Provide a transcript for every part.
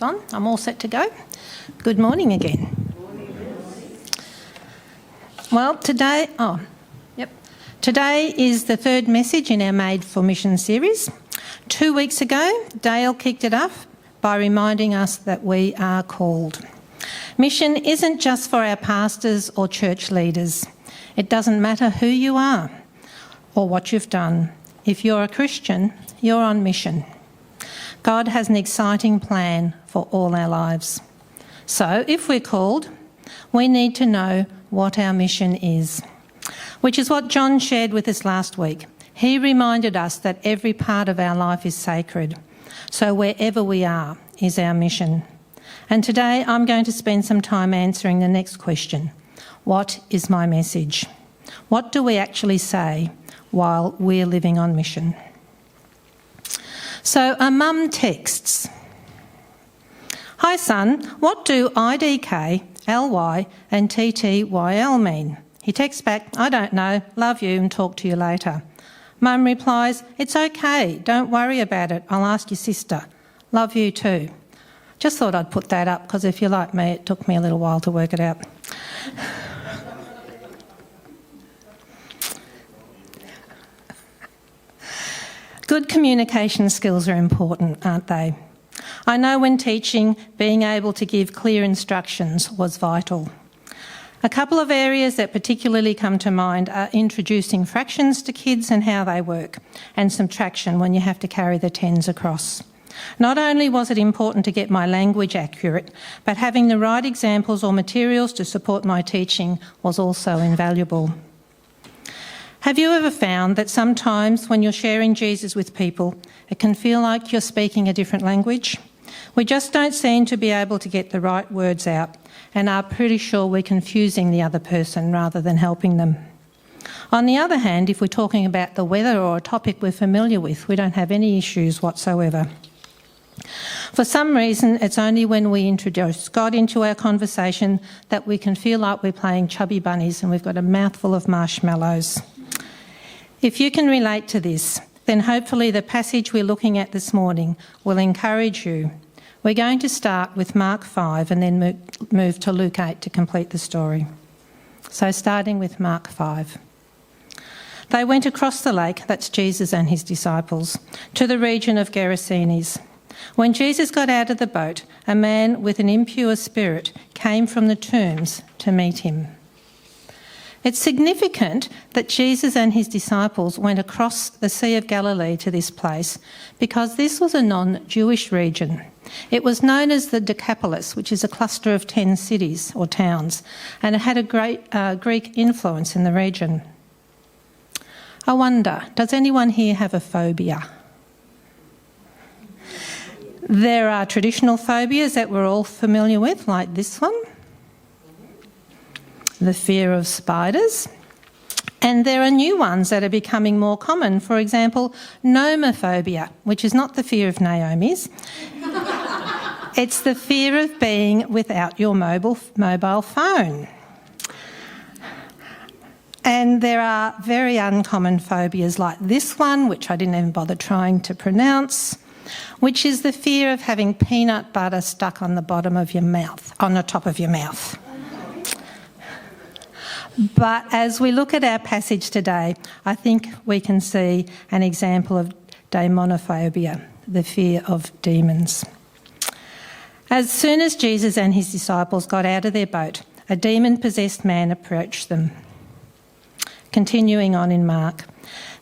On. I'm all set to go. Good morning again. Well, today is the third message in our Made for Mission series. 2 weeks ago, Dale kicked it off by reminding us that we are called. Mission isn't just for our pastors or church leaders. It doesn't matter who you are or what you've done. If you're a Christian, you're on mission. God has an exciting plan for all our lives. So if we're called, we need to know what our mission is, which is what John shared with us last week. He reminded us that every part of our life is sacred. So wherever we are is our mission. And today I'm going to spend some time answering the next question. What is my message? What do we actually say while we're living on mission? So a mum texts, "Hi son, what do IDK, LY and TTYL mean?" He texts back, "I don't know, love you and talk to you later." Mum replies, "It's okay, don't worry about it, I'll ask your sister. Love you too." Just thought I'd put that up because if you're like me, it took me a little while to work it out. Good communication skills are important, aren't they? I know when teaching, being able to give clear instructions was vital. A couple of areas that particularly come to mind are introducing fractions to kids and how they work, and subtraction when you have to carry the tens across. Not only was it important to get my language accurate, but having the right examples or materials to support my teaching was also invaluable. Have you ever found that sometimes when you're sharing Jesus with people, it can feel like you're speaking a different language? We just don't seem to be able to get the right words out and are pretty sure we're confusing the other person rather than helping them. On the other hand, if we're talking about the weather or a topic we're familiar with, we don't have any issues whatsoever. For some reason, it's only when we introduce God into our conversation that we can feel like we're playing chubby bunnies and we've got a mouthful of marshmallows. If you can relate to this, then hopefully the passage we're looking at this morning will encourage you. We're going to start with Mark 5 and then move to Luke 8 to complete the story. So starting with Mark 5. They went across the lake, that's Jesus and his disciples, to the region of Gerasenes. When Jesus got out of the boat, a man with an impure spirit came from the tombs to meet him. It's significant that Jesus and his disciples went across the Sea of Galilee to this place because this was a non-Jewish region. It was known as the Decapolis, which is a cluster of 10 cities or towns, and it had a great Greek influence in the region. I wonder, does anyone here have a phobia? There are traditional phobias that we're all familiar with, like this one. The fear of spiders. And there are new ones that are becoming more common. For example, nomophobia, which is not the fear of Naomi's. It's the fear of being without your mobile phone. And there are very uncommon phobias like this one, which I didn't even bother trying to pronounce, which is the fear of having peanut butter stuck on the bottom of your mouth, on the top of your mouth. But as we look at our passage today, I think we can see an example of daemonophobia, the fear of demons. As soon as Jesus and his disciples got out of their boat, a demon-possessed man approached them. Continuing on in Mark.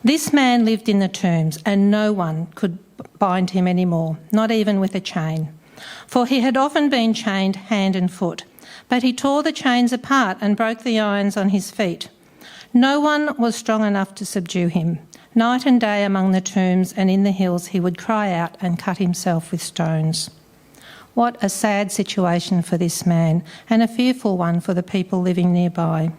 This man lived in the tombs and no one could bind him anymore, not even with a chain. For he had often been chained hand and foot. But he tore the chains apart and broke the irons on his feet. No one was strong enough to subdue him. Night and day among the tombs and in the hills he would cry out and cut himself with stones. What a sad situation for this man, and a fearful one for the people living nearby.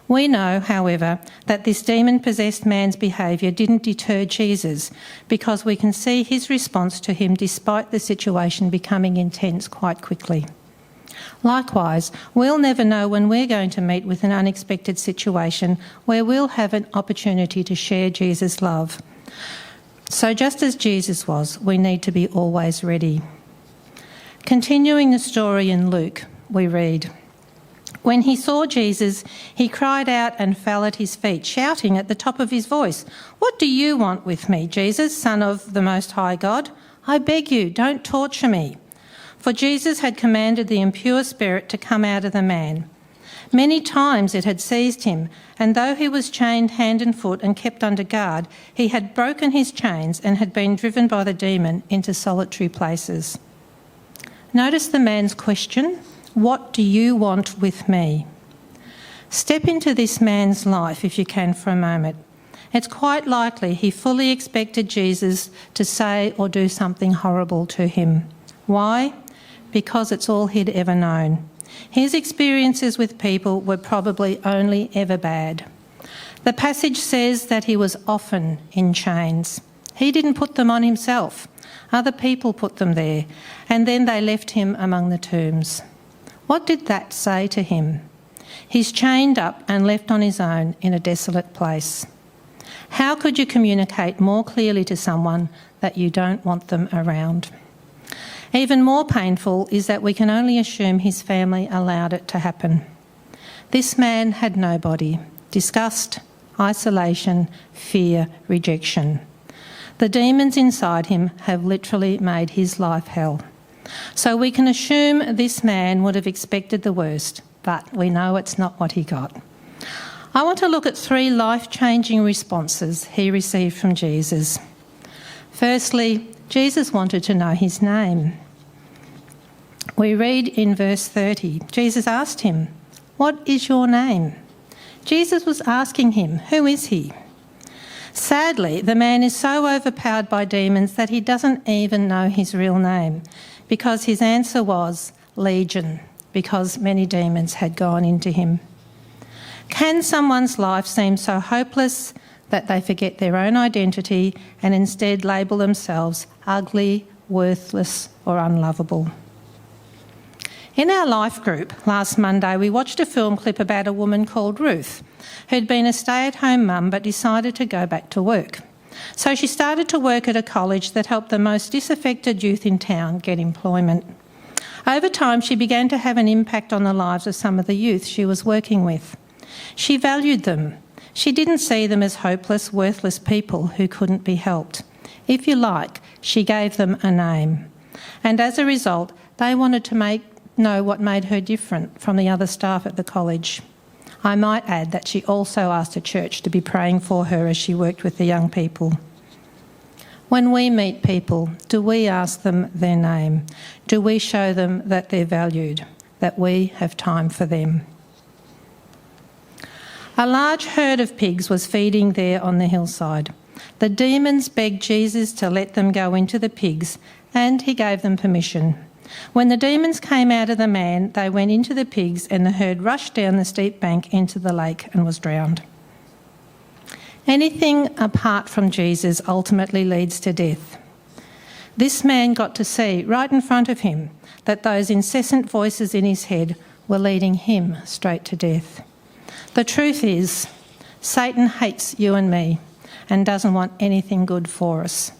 We know, however, that this demon-possessed man's behaviour didn't deter Jesus, because we can see his response to him despite the situation becoming intense quite quickly. Likewise, we'll never know when we're going to meet with an unexpected situation where we'll have an opportunity to share Jesus' love. So just as Jesus was, we need to be always ready. Continuing the story in Luke, we read, "When he saw Jesus, he cried out and fell at his feet, shouting at the top of his voice, 'What do you want with me, Jesus, Son of the Most High God? I beg you, don't torture me.' For Jesus had commanded the impure spirit to come out of the man. Many times it had seized him, and though he was chained hand and foot and kept under guard, he had broken his chains and had been driven by the demon into solitary places." Notice the man's question, "What do you want with me?" Step into this man's life if you can for a moment. It's quite likely he fully expected Jesus to say or do something horrible to him. Why? Because it's all he'd ever known. His experiences with people were probably only ever bad. The passage says that he was often in chains. He didn't put them on himself. Other people put them there, and then they left him among the tombs. What did that say to him? He's chained up and left on his own in a desolate place. How could you communicate more clearly to someone that you don't want them around? Even more painful is that we can only assume his family allowed it to happen. This man had nobody. Disgust, isolation, fear, rejection. The demons inside him have literally made his life hell. So we can assume this man would have expected the worst, but we know it's not what he got. I want to look at 3 life-changing responses he received from Jesus. Firstly, Jesus wanted to know his name. We read in verse 30, Jesus asked him, "What is your name?" Jesus was asking him, who is he? Sadly, the man is so overpowered by demons that he doesn't even know his real name, because his answer was Legion, because many demons had gone into him. Can someone's life seem so hopeless that they forget their own identity and instead label themselves ugly, worthless, or unlovable? In our life group last Monday, we watched a film clip about a woman called Ruth, who'd been a stay-at-home mum but decided to go back to work. So she started to work at a college that helped the most disaffected youth in town get employment. Over time, she began to have an impact on the lives of some of the youth she was working with. She valued them. She didn't see them as hopeless, worthless people who couldn't be helped. If you like, she gave them a name. And as a result, they wanted to know what made her different from the other staff at the college. I might add that she also asked the church to be praying for her as she worked with the young people. When we meet people, do we ask them their name? Do we show them that they're valued, that we have time for them? A large herd of pigs was feeding there on the hillside. The demons begged Jesus to let them go into the pigs, and he gave them permission. When the demons came out of the man, they went into the pigs, and the herd rushed down the steep bank into the lake and was drowned. Anything apart from Jesus ultimately leads to death. This man got to see right in front of him that those incessant voices in his head were leading him straight to death. The truth is, Satan hates you and me and doesn't want anything good for us.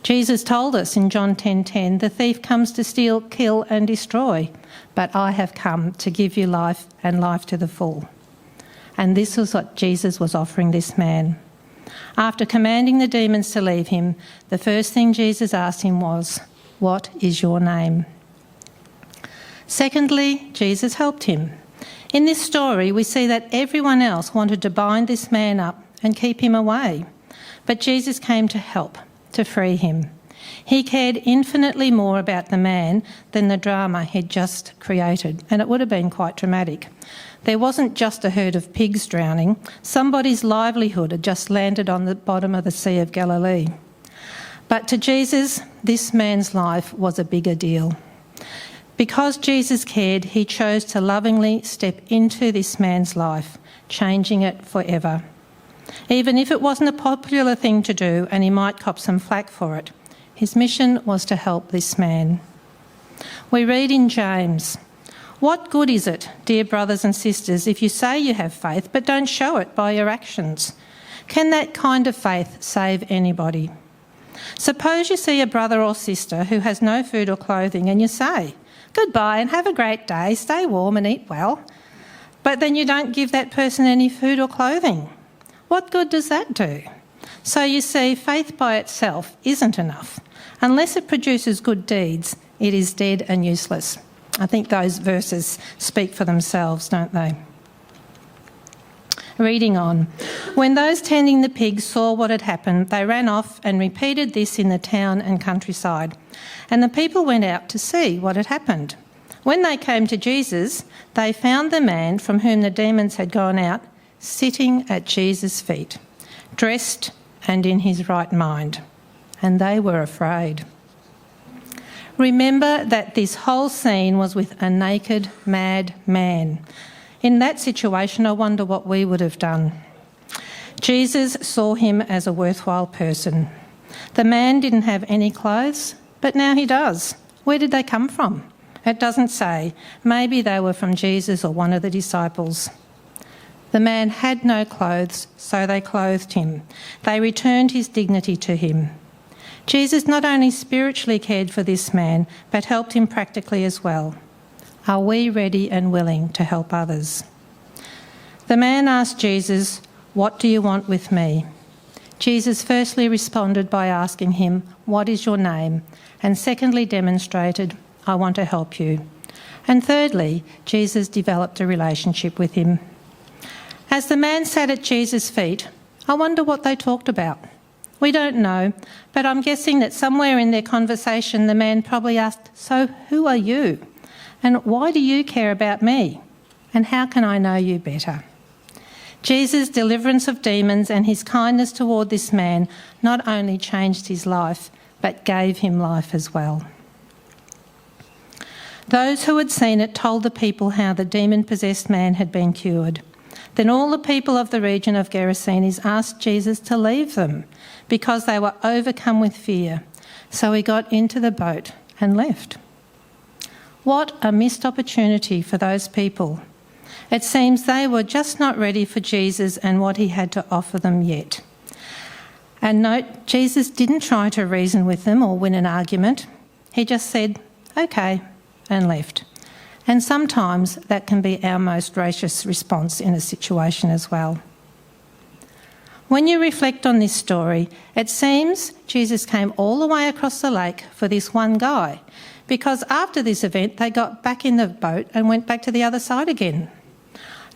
Jesus told us in John 10:10, "The thief comes to steal, kill and destroy, but I have come to give you life and life to the full." And this was what Jesus was offering this man. After commanding the demons to leave him, the first thing Jesus asked him was, "What is your name?" Secondly, Jesus helped him. In this story, we see that everyone else wanted to bind this man up and keep him away, but Jesus came to help, to free him. He cared infinitely more about the man than the drama he'd just created, and it would have been quite dramatic. There wasn't just a herd of pigs drowning. Somebody's livelihood had just landed on the bottom of the Sea of Galilee. But to Jesus, this man's life was a bigger deal. Because Jesus cared, he chose to lovingly step into this man's life, changing it forever. Even if it wasn't a popular thing to do and he might cop some flack for it, his mission was to help this man. We read in James, "What good is it, dear brothers and sisters, if you say you have faith but don't show it by your actions? Can that kind of faith save anybody? Suppose you see a brother or sister who has no food or clothing and you say, "Goodbye and have a great day, stay warm and eat well," but then you don't give that person any food or clothing. What good does that do? So you see, faith by itself isn't enough. Unless it produces good deeds, it is dead and useless. I think those verses speak for themselves, don't they? Reading on. When those tending the pigs saw what had happened, they ran off and repeated this in the town and countryside. And the people went out to see what had happened. When they came to Jesus, they found the man from whom the demons had gone out sitting at Jesus' feet, dressed and in his right mind. And they were afraid. Remember that this whole scene was with a naked, mad man. In that situation, I wonder what we would have done. Jesus saw him as a worthwhile person. The man didn't have any clothes, but now he does. Where did they come from? It doesn't say. Maybe they were from Jesus or one of the disciples. The man had no clothes, so they clothed him. They returned his dignity to him. Jesus not only spiritually cared for this man, but helped him practically as well. Are we ready and willing to help others? The man asked Jesus, "What do you want with me?" Jesus firstly responded by asking him, "What is your name?" And secondly demonstrated, "I want to help you." And thirdly, Jesus developed a relationship with him. As the man sat at Jesus' feet, I wonder what they talked about. We don't know, but I'm guessing that somewhere in their conversation the man probably asked, "So who are you? And why do you care about me? And how can I know you better?" Jesus' deliverance of demons and his kindness toward this man not only changed his life, but gave him life as well. Those who had seen it told the people how the demon-possessed man had been cured. Then all the people of the region of Gerasenes asked Jesus to leave them because they were overcome with fear. So he got into the boat and left. What a missed opportunity for those people. It seems they were just not ready for Jesus and what he had to offer them yet. And note, Jesus didn't try to reason with them or win an argument. He just said, "Okay," and left. And sometimes that can be our most gracious response in a situation as well. When you reflect on this story, it seems Jesus came all the way across the lake for this one guy, because after this event they got back in the boat and went back to the other side again.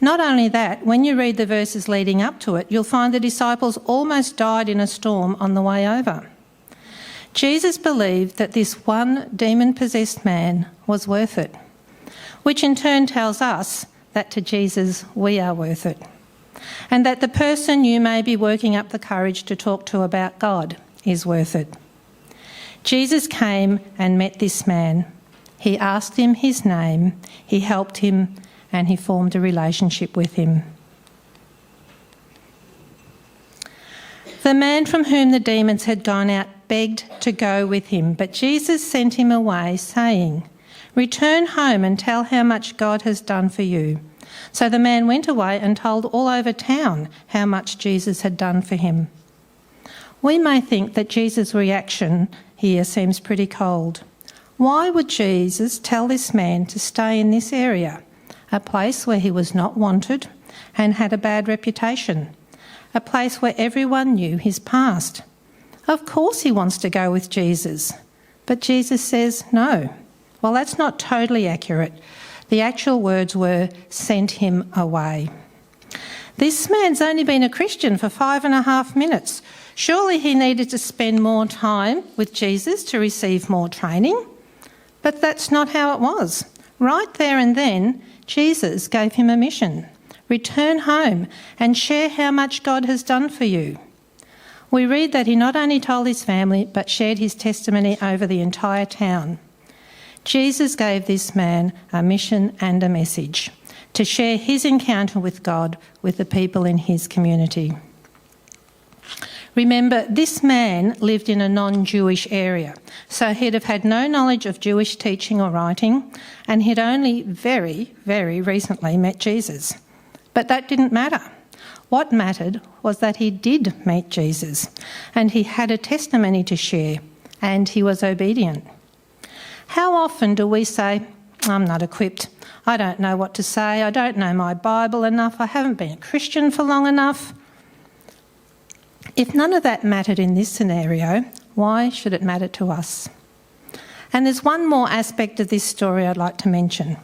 Not only that, when you read the verses leading up to it, you'll find the disciples almost died in a storm on the way over. Jesus believed that this one demon-possessed man was worth it, which in turn tells us that to Jesus we are worth it, and that the person you may be working up the courage to talk to about God is worth it. Jesus came and met this man. He asked him his name, he helped him, and he formed a relationship with him. The man from whom the demons had gone out begged to go with him, but Jesus sent him away, saying, "Return home and tell how much God has done for you." So the man went away and told all over town how much Jesus had done for him. We may think that Jesus' reaction here seems pretty cold. Why would Jesus tell this man to stay in this area, a place where he was not wanted and had a bad reputation, a place where everyone knew his past? Of course he wants to go with Jesus, but Jesus says no. Well, that's not totally accurate. The actual words were, "sent him away." This man's only been a Christian for 5.5 minutes. Surely he needed to spend more time with Jesus to receive more training. But that's not how it was. Right there and then, Jesus gave him a mission. Return home and share how much God has done for you. We read that he not only told his family, but shared his testimony over the entire town. Jesus gave this man a mission and a message to share his encounter with God with the people in his community. Remember, this man lived in a non-Jewish area, so he'd have had no knowledge of Jewish teaching or writing, and he'd only very, very recently met Jesus. But that didn't matter. What mattered was that he did meet Jesus, and he had a testimony to share, and he was obedient. How often do we say, I'm not equipped, I don't know what to say, I don't know my Bible enough, I haven't been a Christian for long enough? If none of that mattered in this scenario, why should it matter to us? And there's one more aspect of this story I'd like to mention.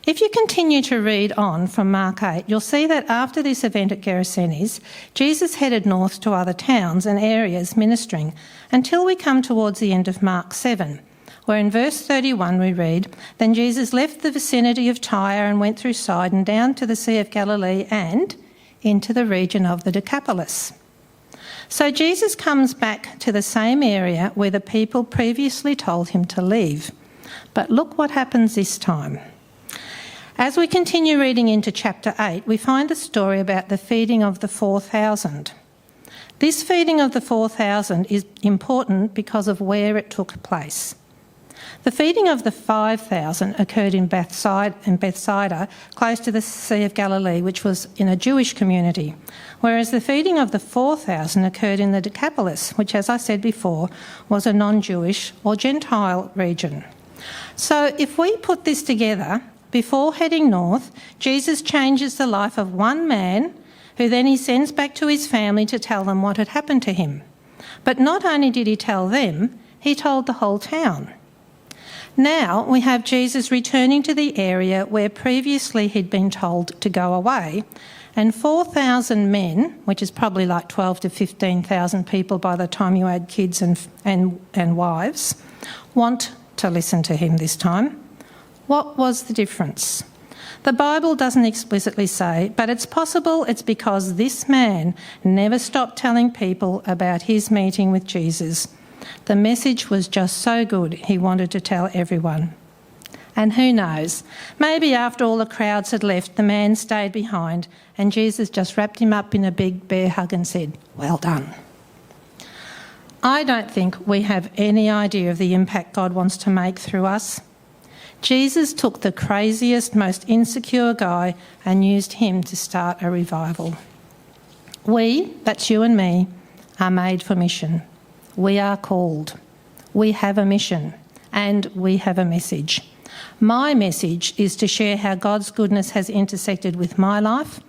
If you continue to read on from Mark 8, you'll see that after this event at Gerasenes, Jesus headed north to other towns and areas ministering until we come towards the end of Mark 7, where in verse 31 we read, "Then Jesus left the vicinity of Tyre and went through Sidon down to the Sea of Galilee and into the region of the Decapolis." So Jesus comes back to the same area where the people previously told him to leave. But look what happens this time. As we continue reading into chapter 8, we find the story about the feeding of the 4,000. This feeding of the 4,000 is important because of where it took place. The feeding of the 5,000 occurred in Bethsaida, close to the Sea of Galilee, which was in a Jewish community, whereas the feeding of the 4,000 occurred in the Decapolis, which, as I said before, was a non-Jewish or Gentile region. So if we put this together, before heading north, Jesus changes the life of one man who then he sends back to his family to tell them what had happened to him. But not only did he tell them, he told the whole town. Now we have Jesus returning to the area where previously he'd been told to go away, and 4,000 men, which is probably like 12 to 15,000 people by the time you add kids and wives, want to listen to him this time. What was the difference? The Bible doesn't explicitly say, but it's possible it's because this man never stopped telling people about his meeting with Jesus. The message was just so good, he wanted to tell everyone. And who knows, maybe after all the crowds had left, the man stayed behind and Jesus just wrapped him up in a big bear hug and said, "Well done." I don't think we have any idea of the impact God wants to make through us. Jesus took the craziest, most insecure guy and used him to start a revival. We, that's you and me, are made for mission. We are called. We have a mission and we have a message. My message is to share how God's goodness has intersected with my life,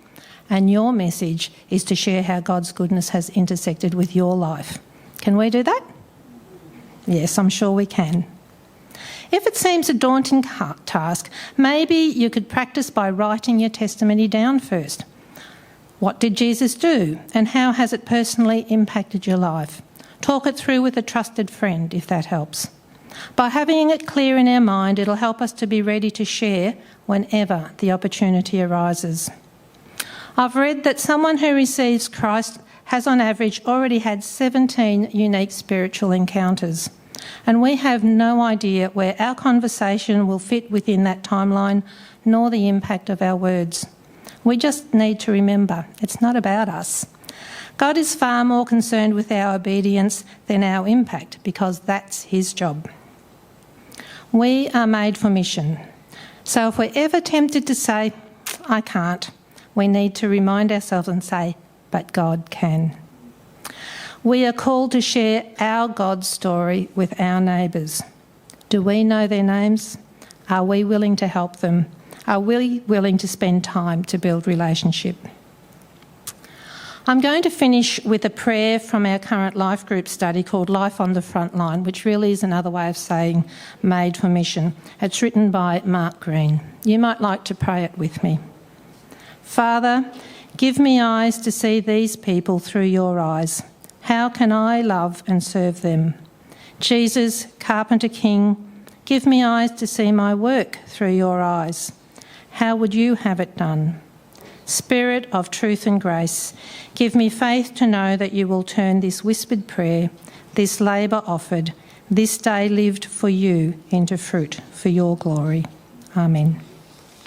and your message is to share how God's goodness has intersected with your life. Can we do that? Yes, I'm sure we can. If it seems a daunting task, maybe you could practice by writing your testimony down first. What did Jesus do, and how has it personally impacted your life? Talk it through with a trusted friend, if that helps. By having it clear in our mind, it'll help us to be ready to share whenever the opportunity arises. I've read that someone who receives Christ has on average already had 17 unique spiritual encounters. And we have no idea where our conversation will fit within that timeline, nor the impact of our words. We just need to remember, it's not about us. God is far more concerned with our obedience than our impact, because that's his job. We are made for mission. So if we're ever tempted to say, "I can't," we need to remind ourselves and say, "But God can." We are called to share our God's story with our neighbours. Do we know their names? Are we willing to help them? Are we willing to spend time to build relationship? I'm going to finish with a prayer from our current life group study called Life on the Frontline, which really is another way of saying made for mission. It's written by Mark Green. You might like to pray it with me. Father, give me eyes to see these people through your eyes. How can I love and serve them? Jesus, Carpenter King, give me eyes to see my work through your eyes. How would you have it done? Spirit of truth and grace, give me faith to know that you will turn this whispered prayer, this labour offered, this day lived for you into fruit for your glory. Amen.